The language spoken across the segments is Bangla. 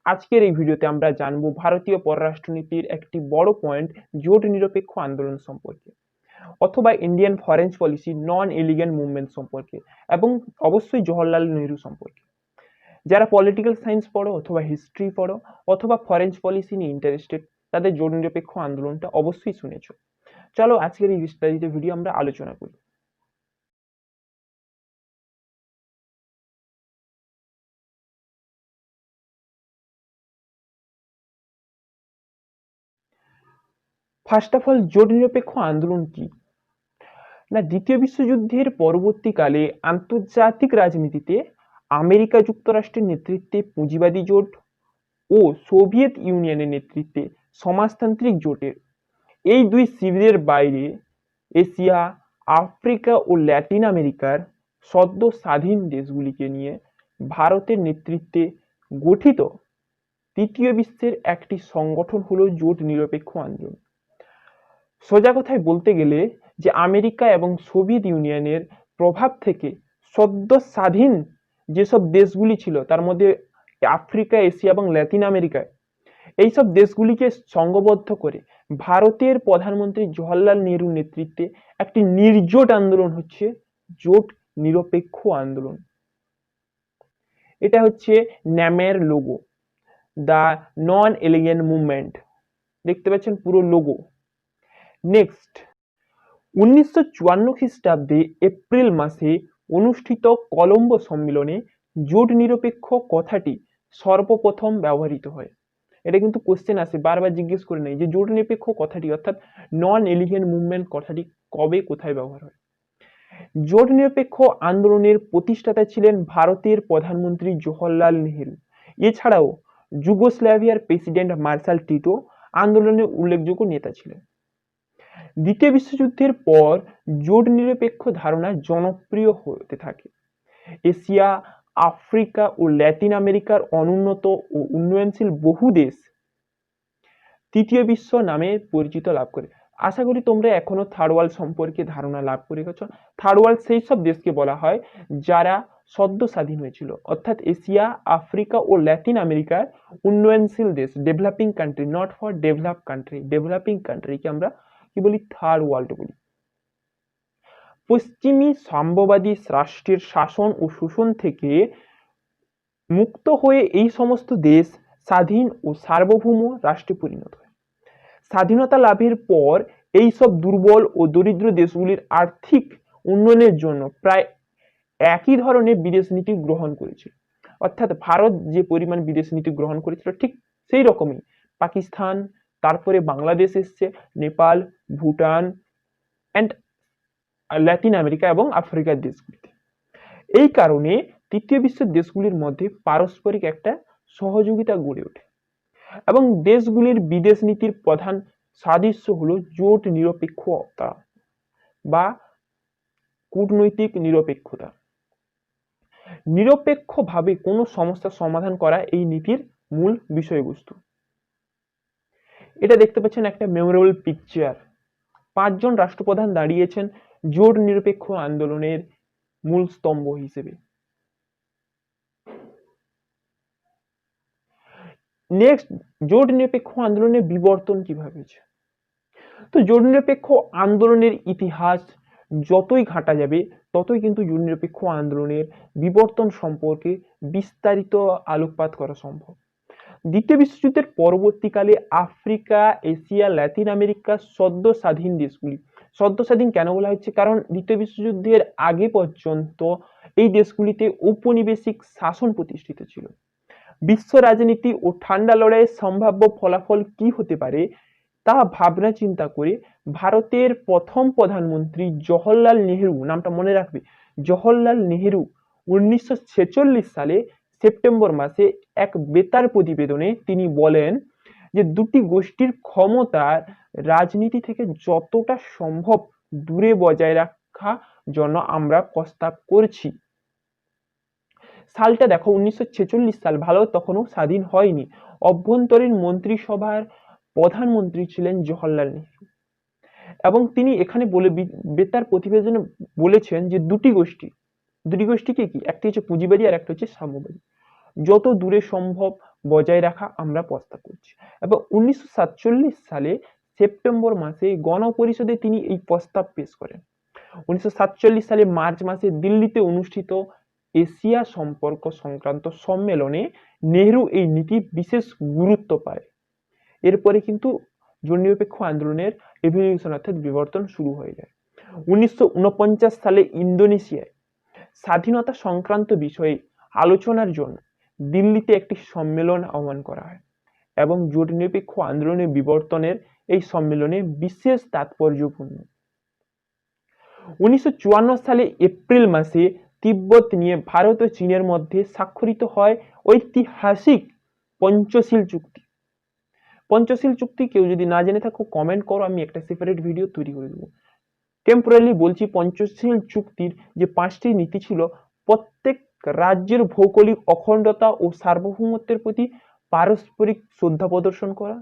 আজকের এই ভিডিওতে আমরা জানবো ভারতীয় পররাষ্ট্রনীতির একটি বড় পয়েন্ট জোট নিরপেক্ষ আন্দোলন সম্পর্কে, অথবা ইন্ডিয়ান ফরেন পলিসি নন এলিগেন্ট মুভমেন্ট সম্পর্কে, এবং অবশ্যই জওহরলাল নেহরু সম্পর্কে। যারা পলিটিক্যাল সায়েন্স পড়ো অথবা হিস্ট্রি পড়ো অথবা ফরেন পলিসি নিয়ে ইন্টারেস্টেড, তাদের জোট নিরপেক্ষ আন্দোলনটা অবশ্যই শুনেছো। চলো আজকের এই বিস্তারিত ভিডিও আমরা আলোচনা করি। ফার্স্ট অফ অল, জোট নিরপেক্ষ আন্দোলন কি না, দ্বিতীয় বিশ্বযুদ্ধের পরবর্তীকালে আন্তর্জাতিক রাজনীতিতে আমেরিকা যুক্তরাষ্ট্রের নেতৃত্বে পুঁজিবাদী জোট ও সোভিয়েত ইউনিয়নের নেতৃত্বে সমাজতান্ত্রিক জোটের এই দুই শিবিরের বাইরে এশিয়া, আফ্রিকা ও ল্যাটিন আমেরিকার সদ্য স্বাধীন দেশগুলিকে নিয়ে ভারতের নেতৃত্বে গঠিত তৃতীয় বিশ্বের একটি সংগঠন হলো জোট নিরপেক্ষ আন্দোলন। সোজা কথায় বলতে গেলে যে আমেরিকা এবং সোভিয়েত ইউনিয়নের প্রভাব থেকে সদ্য স্বাধীন যেসব দেশগুলি ছিল, তার মধ্যে আফ্রিকা, এশিয়া এবং ল্যাটিন আমেরিকায়, এইসব দেশগুলিকে সংঘবদ্ধ করে ভারতের প্রধানমন্ত্রী জওহরলাল নেহরুর নেতৃত্বে একটি নির্জোট আন্দোলন হচ্ছে জোট নিরপেক্ষ আন্দোলন। এটা হচ্ছে ন্যামের logo, the non aligned movement. দেখতে পাচ্ছেন পুরো লোগো। নেক্সট, 1954 খ্রিস্টাব্দে এপ্রিল মাসে অনুষ্ঠিত কলম্বো সম্মেলনে জোট নিরপেক্ষ কথাটি সর্বপ্রথম ব্যবহৃত হয়। এটা কিন্তু কোশ্চেন আসে, বারবার জিজ্ঞেস করে নেই যে জোট নিরপেক্ষ কথাটি অর্থাৎ নন এলিগেন্ট মুভমেন্ট কথাটি কবে কোথায় ব্যবহার হয়। জোট নিরপেক্ষ আন্দোলনের প্রতিষ্ঠাতা ছিলেন ভারতের প্রধানমন্ত্রী জওহরলাল নেহরু। এছাড়াও যুগোস্লাভিয়ার প্রেসিডেন্ট মার্শাল টিটো আন্দোলনের উল্লেখযোগ্য নেতা ছিলেন। দ্বিতীয় বিশ্বযুদ্ধের পর জোট নিরপেক্ষ ধারণা জনপ্রিয় হতে থাকে। এশিয়া, আফ্রিকা ও ল্যাটিন আমেরিকার অনুন্নত ও উন্নয়নশীল বহু দেশ তৃতীয় বিশ্ব নামে পরিচিত লাভ করে। আশা করি তোমরা এখনো থার্ড ওয়ার্ল্ড সম্পর্কে ধারণা লাভ করে গেছো। থার্ড ওয়ার্ল্ড সেই সব দেশকে বলা হয় যারা সদ্য স্বাধীন হয়েছিল, অর্থাৎ এশিয়া, আফ্রিকা ও ল্যাটিন আমেরিকার উন্নয়নশীল দেশ, developing country, not for develop country, developing কান্ট্রিকে আমরা কি বলি, থার্ড ওয়ার্ল্ড বলি। পশ্চিমী সাম্যবাদী রাষ্ট্রের শাসন ও শোষণ থেকে মুক্ত হয়ে এই সমস্ত দেশ স্বাধীন ও সার্বভৌম রাষ্ট্রে পরিণত হয়। স্বাধীনতা লাভের পর এই সব দুর্বল ও দরিদ্র দেশগুলির আর্থিক উন্নয়নের জন্য প্রায় একই ধরনের বিদেশ নীতি গ্রহণ করেছিল। অর্থাৎ ভারত যে পরিমাণ বিদেশ নীতি গ্রহণ করেছিল ঠিক সেই রকমই পাকিস্তান, তারপরে বাংলাদেশ এসছে, Nepal, Bhutan and Latin America এবং আফ্রিকার দেশগুলিতে। এই কারণে তৃতীয় বিশ্বের দেশগুলির মধ্যে পারস্পরিক একটা সহযোগিতা গড়ে ওঠে এবং দেশগুলির বিদেশ নীতির প্রধান সাদৃশ্য হলো জোট নিরপেক্ষতা বা কূটনৈতিক নিরপেক্ষতা। নিরপেক্ষভাবে কোনো সমস্যার সমাধান করা এই নীতির মূল বিষয়বস্তু। এটা দেখতে পাচ্ছেন একটা মেমোরেবল পিকচার। 5 জন রাষ্ট্রপ্রধান দাঁড়িয়েছেন জোট নিরপেক্ষ আন্দোলনের মূল স্তম্ভ হিসেবে। নেক্সট, জোট নিরপেক্ষ আন্দোলনের বিবর্তন কিভাবে হয়েছে। তো জোট নিরপেক্ষ আন্দোলনের ইতিহাস যতই ঘাঁটা যাবে ততই কিন্তু জোট নিরপেক্ষ আন্দোলনের বিবর্তন সম্পর্কে বিস্তারিত আলোকপাত করা সম্ভব। দ্বিতীয় বিশ্বযুদ্ধের পরবর্তীকালে আফ্রিকা, এশিয়া, ল্যাটিন আমেরিকার সদ্য স্বাধীন দেশগুলি, সদ্য স্বাধীন কেন বলা হচ্ছে, কারণ দ্বিতীয় বিশ্বযুদ্ধের আগে পর্যন্ত এই দেশগুলিতে ঔপনিবেশিক শাসন প্রতিষ্ঠিত ছিল। বিশ্ব রাজনীতি ও ঠান্ডা লড়াইয়ের সম্ভাব্য ফলাফল কি হতে পারে তা ভাবনা চিন্তা করে ভারতের প্রথম প্রধানমন্ত্রী জওহরলাল নেহরু, নামটা মনে রাখবে, জওহরলাল নেহরু 1946 সালে সেপ্টেম্বর মাসে এক বেতার প্রতিবেদনে তিনি বলেন যে দুটি গোষ্ঠীর ক্ষমতার রাজনীতি থেকে যতটা সম্ভব দূরে বজায় রাখা জন্য আমরা প্রস্তাব করছি। সালটা দেখো 1946 সাল, ভারত তখনও স্বাধীন হয়নি। অভ্যন্তরীণ মন্ত্রিসভার প্রধানমন্ত্রী ছিলেন জওহরলাল নেহরু এবং তিনি এখানে বলে বেতার প্রতিবেদনে বলেছেন যে দুটি গোষ্ঠী কি, একটি হচ্ছে পুঁজিবাদী আর একটা হচ্ছে সাম্যবাদী, যত দূরে সম্ভব বজায় রাখা আমরা প্রস্তাব করছি। এবং 1947 সালে সেপ্টেম্বর মাসে গণপরিষদে তিনি এই প্রস্তাব পেশ করেন। 1947 সালে মার্চ মাসে দিল্লিতে অনুষ্ঠিত এশিয়া সম্পর্ক সংক্রান্ত সম্মেলনে নেহরু এই নীতি বিশেষ গুরুত্ব পায়। এরপরে কিন্তু জোট নিরপেক্ষ আন্দোলনের এভলিউশন অর্থাৎ বিবর্তন শুরু হয়ে যায়। 1949 সালে ইন্দোনেশিয়ায় স্বাধীনতা সংক্রান্ত বিষয়ে আলোচনার জন্য দিল্লিতে একটি সম্মেলন আহ্বান করা হয় এবং জোট নিরপেক্ষ আন্দোলনের বিবর্তনের এই সম্মেলনে বিশেষ তাৎপর্যপূর্ণ। 1954 সালে এপ্রিল মাসে তিব্বত নিয়ে ভারত ও চীনের মধ্যে স্বাক্ষরিত হয় ঐতিহাসিক পঞ্চশীল চুক্তি। পঞ্চশীল চুক্তি কেউ যদি না জেনে থাকো কমেন্ট করো, আমি একটা সেপারেট ভিডিও তৈরি করে দেবো। টেম্পোরারি বলছি, পঞ্চশীল চুক্তির যে 5টি নীতি ছিল, প্রত্যেক রাজ্যের ভৌগোলিক অখণ্ডতা ও সার্বভৌমত্বের প্রতি পারস্পরিক শ্রদ্ধা প্রদর্শন করা,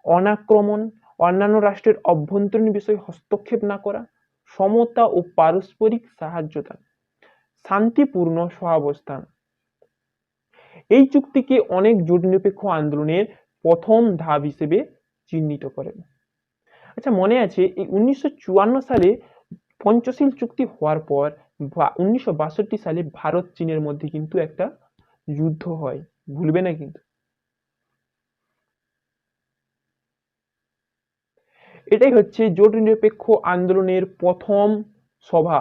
অনাক্রমণ, অন্যান্য রাষ্ট্রের অভ্যন্তরীণ বিষয়ে হস্তক্ষেপ না করা, সমতা ও পারস্পরিক সাহায্য দান, শান্তিপূর্ণ সহাবস্থান। এই চুক্তিকে অনেক জোট নিরপেক্ষ আন্দোলনের প্রথম ধাপ হিসেবে চিহ্নিত করেন। আচ্ছা, মনে আছে এই 1954 সালে পঞ্চশীল চুক্তি হওয়ার পর 1962 সালে ভারত চীনের মধ্যে কিন্তু একটা যুদ্ধ হয়, ভুলবে না কিন্তু। এটাই হচ্ছে জোট নিরপেক্ষ আন্দোলনের প্রথম সভা।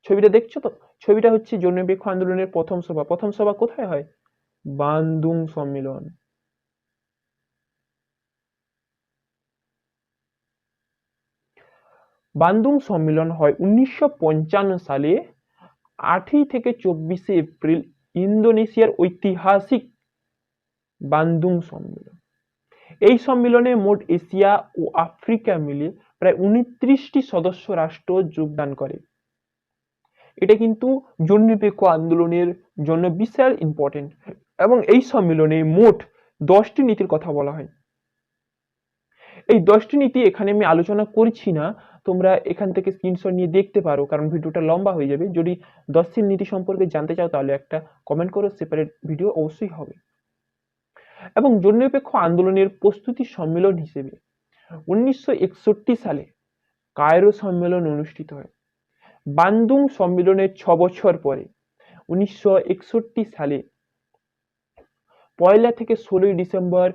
ছবিটা দেখছো তো? ছবিটা হচ্ছে জোট নিরপেক্ষ আন্দোলনের প্রথম সভা। প্রথম সভা কোথায় হয়? বানডুং সম্মেলন। বানডুং সম্মেলন হয় 1955 সালে 8 থেকে 24 এপ্রিল ইন্দোনেশিয়ার ঐতিহাসিক বানডুং সম্মেলন। এই সম্মেলনে মোট এশিয়া ও আফ্রিকা মিলে প্রায় 29টি সদস্য রাষ্ট্র যোগদান করে। এটা কিন্তু জোট নিরপেক্ষ আন্দোলনের জন্য বিশাল ইম্পর্টেন্ট এবং এই সম্মেলনে মোট 10টি নীতির কথা বলা হয়। এই 10টি নীতি এখানে আমি আলোচনা করছি না, তোমরা এখান থেকে স্ক্রিনশট নিয়ে দেখতে পারো, কারণ ভিডিওটা লম্বা হয়ে যাবে। যদি 10টি নীতি সম্পর্কে জানতে চাও তাহলে একটা কমেন্ট করো, সেপারেট ভিডিও অবশ্যই হবে। এবং জোট নিরপেক্ষ আন্দোলনের প্রস্তুতি সম্মেলন হিসেবে 1961 সালে কায়রো সম্মেলন অনুষ্ঠিত হয়। বানডুং সম্মেলনের 6 বছর পরে 1961 সালে 1 থেকে 16 ডিসেম্বর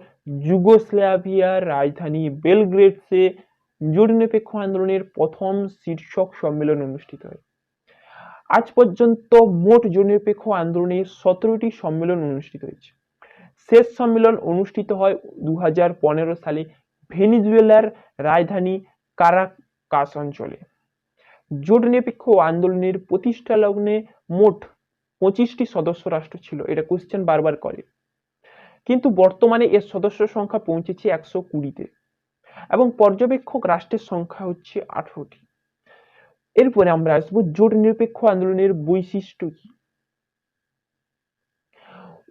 যুগোস্লাভিয়ার রাজধানী বেলগ্রেডসে জোট নিরপেক্ষ আন্দোলনের প্রথম শীর্ষক সম্মেলন অনুষ্ঠিত হয়। আজ পর্যন্ত মোট জোট নিরপেক্ষ আন্দোলনে 17টি সম্মেলন অনুষ্ঠিত হয়েছে। শেষ সম্মেলন অনুষ্ঠিত হয় 2015 সালে ভেনেজুয়েলার রাজধানী কারাকাস অঞ্চলে। জোট নিরপেক্ষ আন্দোলনের প্রতিষ্ঠা লগ্নে মোট 25টি সদস্য রাষ্ট্র ছিল। এটা কোশ্চেন বারবার করে, কিন্তু বর্তমানে এর সদস্য সংখ্যা পৌঁছেছে 120-তে এবং পর্যবেক্ষক রাষ্ট্রের সংখ্যা হচ্ছে 18টি। এরপরে আমরা আসবো জোট নিরপেক্ষ আন্দোলনের বৈশিষ্ট্য কি।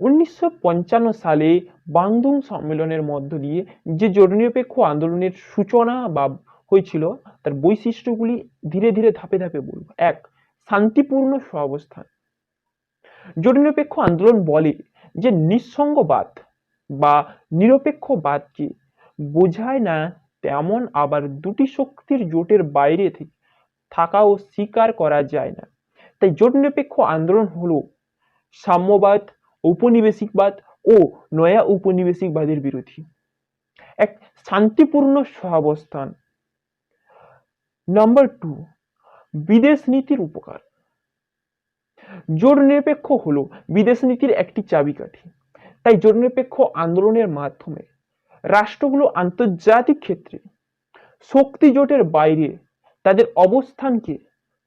1955 সালে বানডুং সম্মেলনের মধ্য দিয়ে যে জোট নিরপেক্ষ আন্দোলনের সূচনা বা হয়েছিল তার বৈশিষ্ট্যগুলি ধীরে ধীরে ধাপে ধাপে বলবো। 1. শান্তিপূর্ণ সহাবস্থান। জোট নিরপেক্ষ আন্দোলন বলে যে নিঃসঙ্গবাদ বা নিরপেক্ষবাদকে বোঝায় না, তেমন আবার দুটি শক্তির জোটের বাইরে থেকে থাকাও স্বীকার করা যায় না। তাই জোট নিরপেক্ষ আন্দোলন হলো সাম্যবাদ, ঔপনিবেশিকবাদ ও নয়া ঔপনিবেশিকবাদের বিরোধী। এক, শান্তিপূর্ণ সহাবস্থান। নাম্বার 2, বিদেশ নীতির উপকার। জোট নিরপেক্ষ হলো বিদেশ নীতির একটি চাবিকাঠি। তাই জোট নিরপেক্ষ আন্দোলনের মাধ্যমে রাষ্ট্রগুলো আন্তর্জাতিক ক্ষেত্রে শক্তি জোটের বাইরে তাদের অবস্থানকে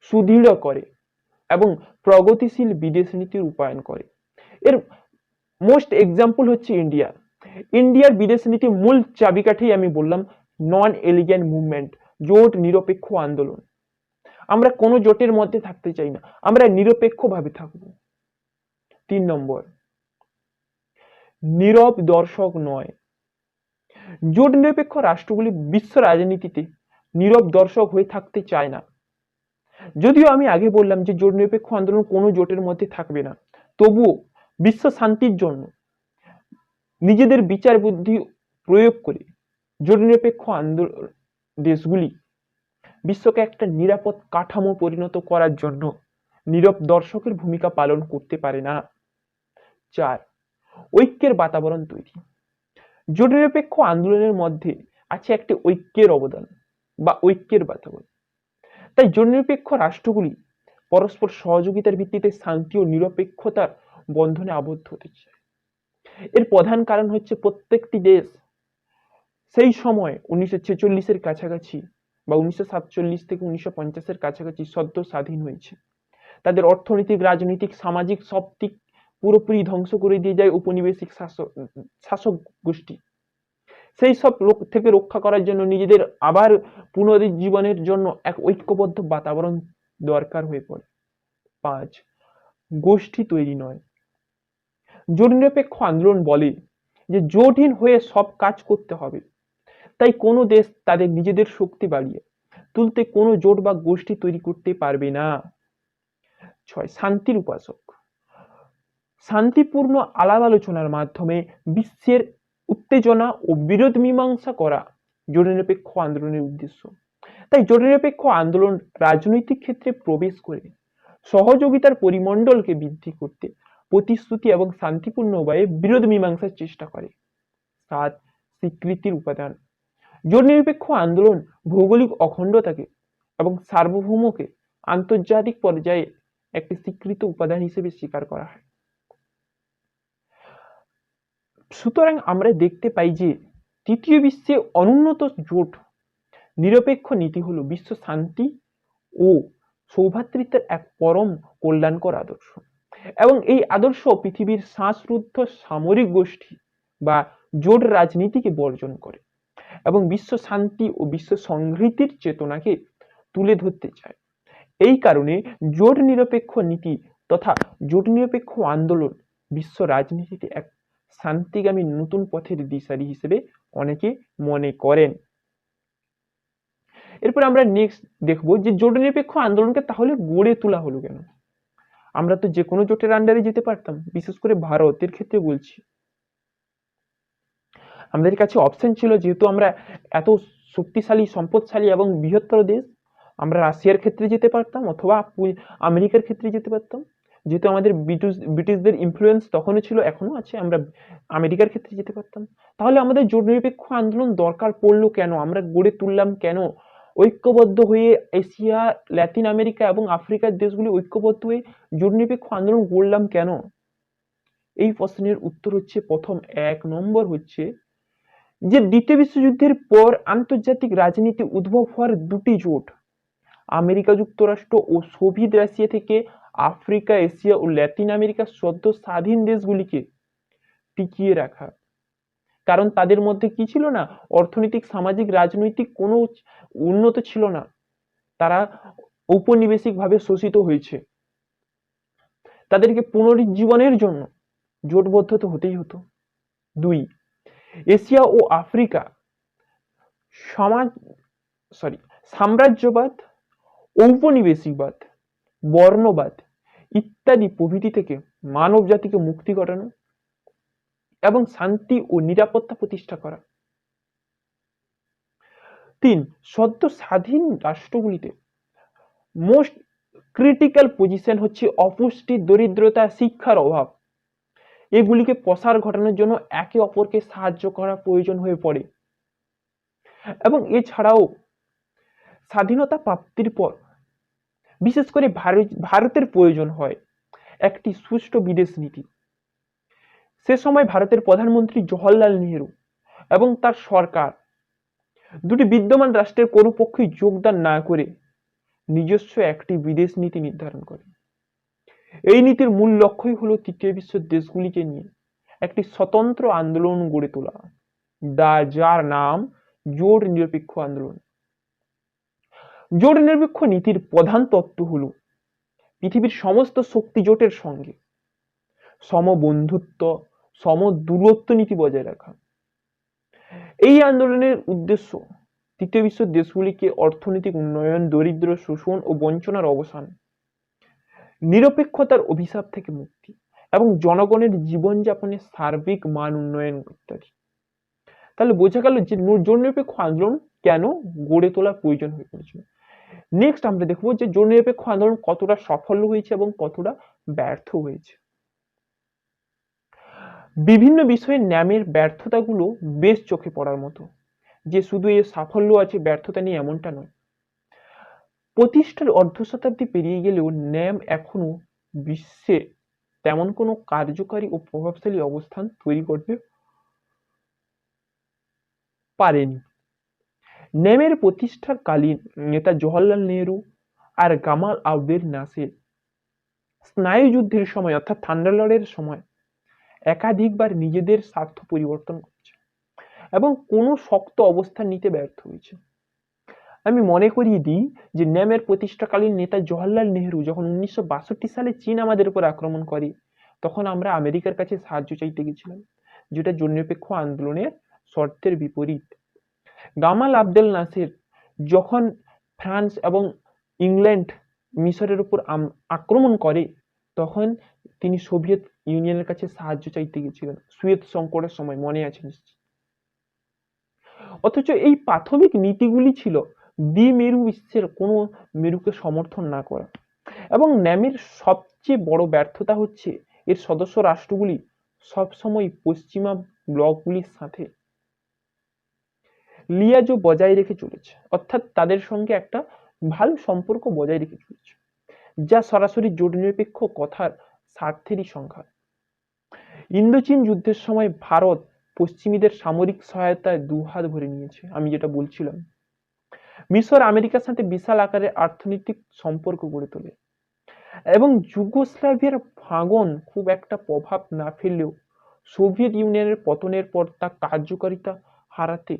সুদৃঢ় করে এবং প্রগতিশীল বিদেশ নীতি রূপায়ণ করে। এর মোস্ট এক্সাম্পল হচ্ছে ইন্ডিয়া। ইন্ডিয়ার বিদেশ নীতি মূল চাবিকাঠি আমি বললাম নন এলিগেন্ট মুভমেন্ট, জোট নিরপেক্ষ আন্দোলন। আমরা কোনো জোটের মধ্যে থাকতে চাই না, আমরা নিরপেক্ষভাবে থাকব। 3 নম্বর, নীরব দর্শক নয়। জোট নিরপেক্ষ রাষ্ট্রগুলি বিশ্ব রাজনীতিতে নীরব দর্শক হয়ে থাকতে চায় না। যদিও আমি আগে বললাম যে জোট নিরপেক্ষ আন্দোলন কোনো জোটের মধ্যে থাকবে না, তবুও বিশ্ব শান্তির জন্য নিজেদের বিচার বুদ্ধি প্রয়োগ করে জোট নিরপেক্ষ দেশগুলি বিশ্বকে একটা নিরাপদ কাঠামো পরিণত করার জন্য নীরব দর্শকের ভূমিকা পালন করতে পারে না। 4. ঐক্যের বাতাবরণ তৈরি। জোট নিরপেক্ষ আন্দোলনের মধ্যে আছে একটি ঐক্যের অবদান বা ঐক্যের বাতাবরণ। তাই জোট নিরপেক্ষ রাষ্ট্রগুলি পরস্পর সহযোগিতার ভিত্তিতে শান্তি ও নিরপেক্ষতার বন্ধনে আবদ্ধ হতে চায়। এর প্রধান কারণ হচ্ছে প্রত্যেকটি দেশ সেই সময় 1946-এর কাছাকাছি বা 1947 থেকে 1950-এর কাছাকাছি সদ্য স্বাধীন হয়েছে। তাদের অর্থনৈতিক, রাজনৈতিক, সামাজিক সব দিক পুরোপুরি ধ্বংস করে দিয়ে যায় উপনিবেশিক শাসক গোষ্ঠী। সেই সব থেকে রক্ষা করার জন্য নিজেদের আবার পুনরুজ্জীবনের জন্য এক ঐক্যবদ্ধ বাতাবরণ দরকার হয়ে পড়ে। 5. গোষ্ঠী তৈরি নয়। জোট নিরপেক্ষ আন্দোলন বলে যে জোটহীন হয়ে সব কাজ করতে হবে। তাই কোনো দেশ তাদের নিজেদের শক্তি বাড়িয়ে তুলতে কোনো জোট বা গোষ্ঠী তৈরি করতে পারবে না। 6. শান্তির উপাসক। শান্তিপূর্ণ আলাপ আলোচনার মাধ্যমে বিশ্বের উত্তেজনা ও বিরোধ মীমাংসা করা জোট নিরপেক্ষ আন্দোলনের উদ্দেশ্য। তাই জোট নিরপেক্ষ আন্দোলন রাজনৈতিক ক্ষেত্রে প্রবেশ করে সহযোগিতার পরিমণ্ডলকে বৃদ্ধি করতে প্রতিশ্রুতি এবং শান্তিপূর্ণ উপায়ে বিরোধ মীমাংসার চেষ্টা করে। 7. স্বীকৃতির উপাদান। জোট নিরপেক্ষ আন্দোলন ভৌগোলিক অখণ্ডতাকে এবং সার্বভৌমকে আন্তর্জাতিক পর্যায়ে একটি স্বীকৃত উপাদান হিসেবে স্বীকার করা হয়। সুতরাং আমরা দেখতে পাই যে তৃতীয় বিশ্বে অনুন্নত জোট নিরপেক্ষ নীতি হলো বিশ্ব শান্তি ও সৌভ্রাতৃত্বের এক পরম কল্যাণকর আদর্শ, এবং এই আদর্শ পৃথিবীর শ্বাসরুদ্ধ সামরিক গোষ্ঠী বা জোট রাজনীতিকে বর্জন করে এবং বিশ্ব শান্তি ও বিশ্ব সংহতির চেতনাকে তুলে ধরতে চায়। এই কারণে জোট নিরপেক্ষ নীতি তথা জোট নিরপেক্ষ আন্দোলন বিশ্ব রাজনীতিতে এক শান্তিগামী নতুন পথের দিশারি হিসেবে অনেকে মনে করেন। এরপর আমরা নেক্সট দেখবো যে জোট নিরপেক্ষ আন্দোলনকে তাহলে গড়ে তোলা হলো কেন। আমরা তো যে কোনো জোটের আন্ডারে যেতে পারতাম, বিশেষ করে ভারতের ক্ষেত্রে বলছি। আমাদের কাছে অপশন ছিল, যেহেতু আমরা এত শক্তিশালী, সম্পদশালী এবং বৃহত্তর দেশ, আমরা রাশিয়ার ক্ষেত্রে যেতে পারতাম অথবা আমেরিকার ক্ষেত্রে যেতে পারতাম। যেহেতু আমাদের ব্রিটিশদের ইনফ্লুয়েন্স তখনও ছিল, এখনো আছে, আমরা আমেরিকার ক্ষেত্রে যেতে পারতাম। তাহলে আমাদের জোট নিরপেক্ষ আন্দোলন দরকার পড়লো কেন, আমরা গড়ে তুললাম কেন, ঐক্যবদ্ধ হয়ে এশিয়া, ল্যাটিন আমেরিকা এবং আফ্রিকার দেশগুলি ঐক্যবদ্ধ হয়ে জোট নিরপেক্ষ আন্দোলন গড়লাম কেন? এই প্রশ্নের উত্তর হচ্ছে, প্রথম 1 নম্বর হচ্ছে যে দ্বিতীয় বিশ্বযুদ্ধের পর আন্তর্জাতিক রাজনীতি উদ্ভব হওয়ার দুটি জোট, আমেরিকা যুক্তরাষ্ট্র ও সোভিয়েত রাশিয়া থেকে আফ্রিকা, এশিয়া ও ল্যাটিন আমেরিকার সদ্য স্বাধীন দেশগুলিকে টিকিয়ে রাখা। কারণ তাদের মধ্যে কি ছিল না, অর্থনৈতিক, সামাজিক, রাজনৈতিক কোনো উন্নত ছিল না, তারা ঔপনিবেশিক ভাবে শোষিত হয়েছে। তাদেরকে পুনরুজ্জীবনের জন্য জোটবদ্ধ তো হতেই হতো। 2. এশিয়া ও আফ্রিকা সাম্রাজ্যবাদ, ঔপনিবেশিকবাদ, বর্ণবাদ ইত্যাদি প্রভৃতি থেকে মানব জাতিকে মুক্তি ঘটানো এবং শান্তি ও নিরাপত্তা প্রতিষ্ঠা করা। 3. সদ্য স্বাধীন রাষ্ট্রগুলিতে মোস্ট ক্রিটিক্যাল পজিশন হচ্ছে অপুষ্টি, দরিদ্রতা, শিক্ষার অভাব। এগুলিকে প্রসার ঘটানোর জন্য একে অপরকে সাহায্য করা প্রয়োজন হয়ে পড়ে। এবং এছাড়াও স্বাধীনতা প্রাপ্তির পর বিশেষ করে ভারতের প্রয়োজন হয় একটি সুষ্ঠু বিদেশ নীতি। সে সময় ভারতের প্রধানমন্ত্রী জওহরলাল নেহেরু এবং তার সরকার দুটি বিদ্যমান রাষ্ট্রের কোনো পক্ষই যোগদান না করে নিজস্ব একটি বিদেশ নীতি নির্ধারণ করে। এই নীতির মূল লক্ষ্যই হলো তৃতীয় বিশ্বের দেশগুলিকে নিয়ে একটি স্বতন্ত্র আন্দোলন গড়ে তোলা, যার নাম জোট নিরপেক্ষ আন্দোলন। জোট নিরপেক্ষ নীতির প্রধান তত্ত্ব হলো পৃথিবীর সমস্ত শক্তি জোটের সঙ্গে সমবন্ধুত্ব, সমদূরত্ব নীতি বজায় রাখা। এই আন্দোলনের উদ্দেশ্য তৃতীয় বিশ্বের দেশগুলিকে অর্থনৈতিক উন্নয়ন, দরিদ্র, শোষণ ও বঞ্চনার অবসান, নিরপেক্ষতার অভিশাপ থেকে মুক্তি এবং জনগণের জীবনযাপনের সার্বিক মান উন্নয়ন ইত্যাদি। তাহলে বোঝা গেল যে জোট নিরপেক্ষ আন্দোলন কেন গড়ে তোলার প্রয়োজন হয়ে পড়েছিল। নেক্সট আমরা দেখবো যে জোট নিরপেক্ষ আন্দোলন কতটা সফল হয়েছে এবং কতটা ব্যর্থ হয়েছে। বিভিন্ন বিষয়ে ন্যামের ব্যর্থতাগুলো বেশ চোখে পড়ার মতো, যে শুধু এর সাফল্য আছে ব্যর্থতা নেই এমনটা নয়। প্রতিষ্ঠার অর্ধ শতাব্দী পেরিয়ে গেলেও ন্যাম এখনো বিশ্বে তেমন কোনো কার্যকারী ও প্রভাবশালী অবস্থান তৈরি করতে পারেনি। ন্যামের প্রতিষ্ঠাকালীন নেতা জওহরলাল নেহরু আর গামাল আবদেল নাসের স্নায়ুযুদ্ধের সময় অর্থাৎ থান্ডারলর্ডের সময় একাধিকবার নিজেদের স্বার্থ পরিবর্তন করেছে এবং কোনো শক্ত অবস্থান নিতে ব্যর্থ হয়েছে। আমি মনে করিয়ে দিই যে ন্যামের প্রতিষ্ঠাকালীন নেতা জওহরলাল নেহরু যখন 1962 সালে চীন আমাদের উপর আক্রমণ করে, তখন আমরা আমেরিকার কাছে সাহায্য চাইতে গেছিলাম, যেটা জোট নিরপেক্ষ আন্দোলনের শর্তের বিপরীত। গামাল আবদেল নাসের যখন ফ্রান্স এবং ইংল্যান্ড মিশরের উপর আক্রমণ করে, তখন তিনি সোভিয়েত ইউনিয়নের কাছে সাহায্য চাইতে গেছিলেন সুয়েজ সংকটের সময়, মনে আছে নিশ্চয়ই। অথচ এই প্রাথমিক নীতিগুলি ছিল দ্বিমেরু বিশ্বের কোনো মেরুকে সমর্থন না করা। এবং ন্যামের সবচেয়ে বড় ব্যর্থতা হচ্ছে এর সদস্য রাষ্ট্রগুলি সবসময় পশ্চিমা ব্লকগুলির সাথে লিয়াজো বজায় রেখে চলেছে, অর্থাৎ তাদের সঙ্গে একটা ভালো সম্পর্ক বজায় রেখে চলেছে, যা সরাসরি জোট নিরপেক্ষ কথার স্বার্থেরই সংখ্যা। ইন্দোচীন যুদ্ধের সময় ভারত পশ্চিমীদের সামরিক সহায়তায় দুহাত ভরে নিয়েছে, আমি যেটা বলছিলাম। মিশর আমেরিকার সাথে বিশাল আকারের অর্থনৈতিক সম্পর্ক গড়ে তোলে এবং যুগোস্লাভিয়ার ভাঙন খুব একটা প্রভাব না ফেললেও সোভিয়েত ইউনিয়নের পতনের পর তা কার্যকারিতা হারাতে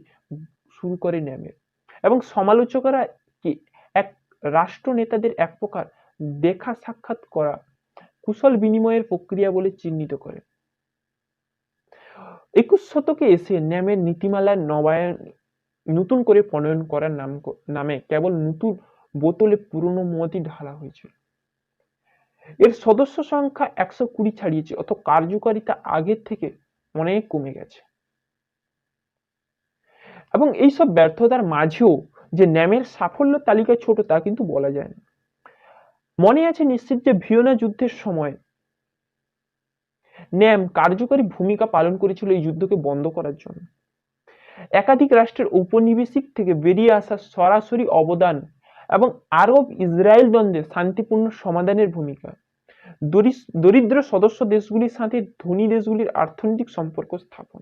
শুরু করে ন্যামের। এবং সমালোচকরা কি এক রাষ্ট্র নেতাদের এক প্রকার দেখা সাক্ষাৎ করা কুশল বিনিময়ের প্রক্রিয়া বলে চিহ্নিত করে। 21 শতকে এসে ন্যামের নীতিমালার নতুন করে প্রণয়ন করার নামে কেবল নতুন বোতলে পুরনো মদই ঢালা হয়েছিল। এর সদস্য সংখ্যা 120 ছাড়িয়েছে, অত কার্যকারিতা আগের থেকে অনেক কমে গেছে। এবং এইসব ব্যর্থতার মাঝেও যে ন্যামের সাফল্য তালিকা ছোট তা কিন্তু বলা যায় না। মনে আছে নিশ্চিত যে ভিয়েনা যুদ্ধের সময় ন্যাম কার্যকরী ভূমিকা পালন করেছিল এই যুদ্ধকে বন্ধ করার জন্য। একাধিক রাষ্ট্রের ঔপনিবেশিক থেকে বেরিয়ে আসা সরাসরি অবদান এবং আরব ইসরায়েল দ্বন্দ্বে শান্তিপূর্ণ সমাধানের ভূমিকা, দরিদ্র সদস্য দেশগুলির সাথে ধনী দেশগুলির অর্থনৈতিক সম্পর্ক স্থাপন,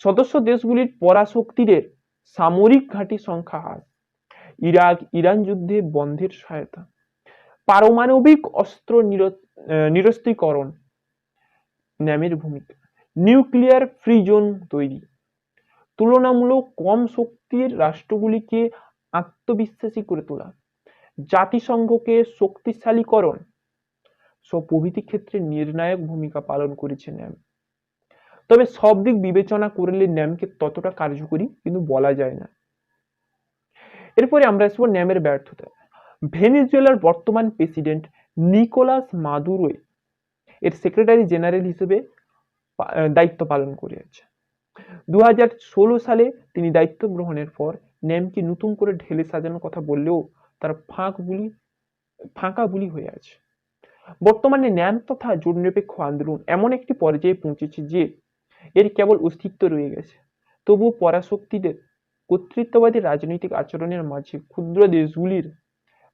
সদস্য দেশগুলির পরাশক্তিদের সামরিক ঘাঁটি সংখ্যা হ্রাস, ইরাক ইরান যুদ্ধে বন্ধের সহায়তা, পারমাণবিক অস্ত্র নিরস্ত্রীকরণ ন্যামের ভূমিকা, নিউক্লিয়ার ফ্রি জোন তৈরি, তুলনামূলক কম শক্তির রাষ্ট্রগুলিকে আত্মবিশ্বাসী করে তোলা, জাতিসংঘকে শক্তিশালীকরণ সব প্রভৃতি ক্ষেত্রে নির্ণায়ক ভূমিকা পালন করেছে ন্যাম। তবে সব দিক বিবেচনা করলে ন্যামকে ততটা কার্যকরী কিন্তু বলা যায় না। এরপরে আমরা আসবো ন্যামের ব্যর্থতা। ভেনেজুয়েলার বর্তমান প্রেসিডেন্ট নিকোলাস মাদুরো এর সেক্রেটারি জেনারেল হিসেবে দায়িত্ব পালন করে আছে। 2016 সালে তিনি দায়িত্ব গ্রহণের পর ন্যামকে নতুন করে ঢেলে সাজানোর কথা বললেও তার ফাঁকা বুলি হয়ে আছে। বর্তমানে ন্যাম তথা জোট নিরপেক্ষ আন্দোলন এমন একটি পর্যায়ে পৌঁছেছে যে এর কেবল অস্তিত্ব রয়ে গেছে। তবুও পরাশক্তিদের কর্তৃত্ববাদী রাজনৈতিক আচরণের মাঝে ক্ষুদ্র দেশগুলির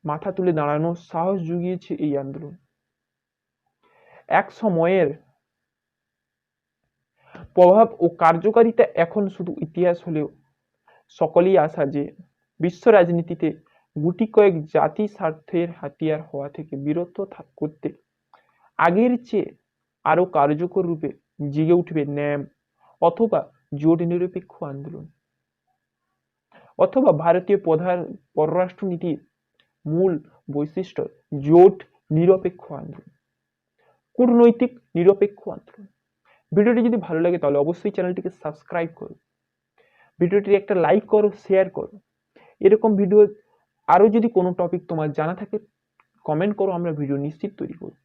মাথা তুলে দাঁড়ানোর সাহস জুগিয়েছে এই আন্দোলন। এক সময়ের প্রভাব ও কার্যকারিতা এখন শুধু ইতিহাস হলেও সকলেই আশা যে বিশ্ব রাজনীতিতে গুটি কয়েক জাতি স্বার্থের হাতিয়ার হওয়া থেকে বিরত করতে আগের চেয়ে আরো কার্যকর রূপে জেগে উঠবে ন্যাম অথবা জোট নিরপেক্ষ আন্দোলন, অথবা ভারতীয় পররাষ্ট্র নীতির মূল বৈশিষ্ট্য জোট নিরপেক্ষ আন্দোলন, কূটনৈতিক নিরপেক্ষ আন্দোলন। ভিডিওটি যদি ভালো লাগে তাহলে অবশ্যই চ্যানেলটিকে সাবস্ক্রাইব করো, ভিডিওটি একটা লাইক করো, শেয়ার করো। এরকম ভিডিও আরো যদি কোনো টপিক তোমার জানা থাকে কমেন্ট করো, আমরা ভিডিও নিশ্চিত তৈরি করব।